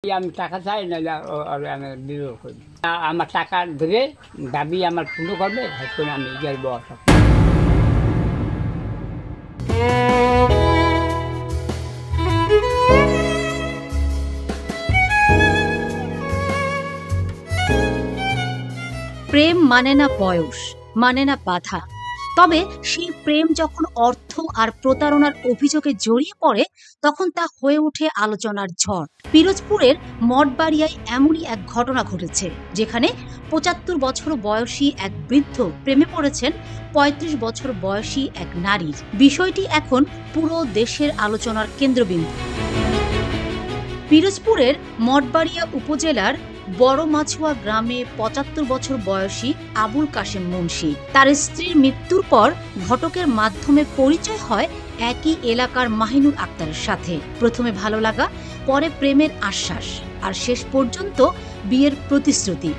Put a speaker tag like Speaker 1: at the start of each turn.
Speaker 1: আমি টাকা চাই না, আমি বিবাহ করি। আমার টাকা ধরে দাবি আমার পূর্ণ করবে, হয়তো আমি ইয়ার বস।
Speaker 2: প্রেম মানে না বয়স, মানে না বাধা। তবে সেই প্রেম যখন অর্থ আর প্রতারণার অভিযোগে জড়িয়ে পড়ে, তখন তা হয়ে ওঠে আলোচনার ঝড়। পিরোজপুরের মঠবাড়িয়ায় এমনই এক ঘটনা ঘটেছে, যেখানে ৭৫ বছর বয়সী এক বৃদ্ধ প্রেমে পড়েছেন ৩৫ বছর বয়সী এক নারীর। বিষয়টি এখন পুরো দেশের আলোচনার কেন্দ্রবিন্দু। পিরোজপুরের মঠবাড়িয়া উপজেলার বড় মাছুয়া গ্রামে ৭৫ বছর বয়সী আবুল কাশেম মুন্সি তার স্ত্রীর মৃত্যুর পর ঘটকের মাধ্যমে পরিচয় হয় একই এলাকার মাহিনুর আক্তারের সাথে। প্রথমে ভালো লাগা, পরে প্রেমের আশ্বাস, আর শেষ পর্যন্ত বিয়ের প্রতিশ্রুতি।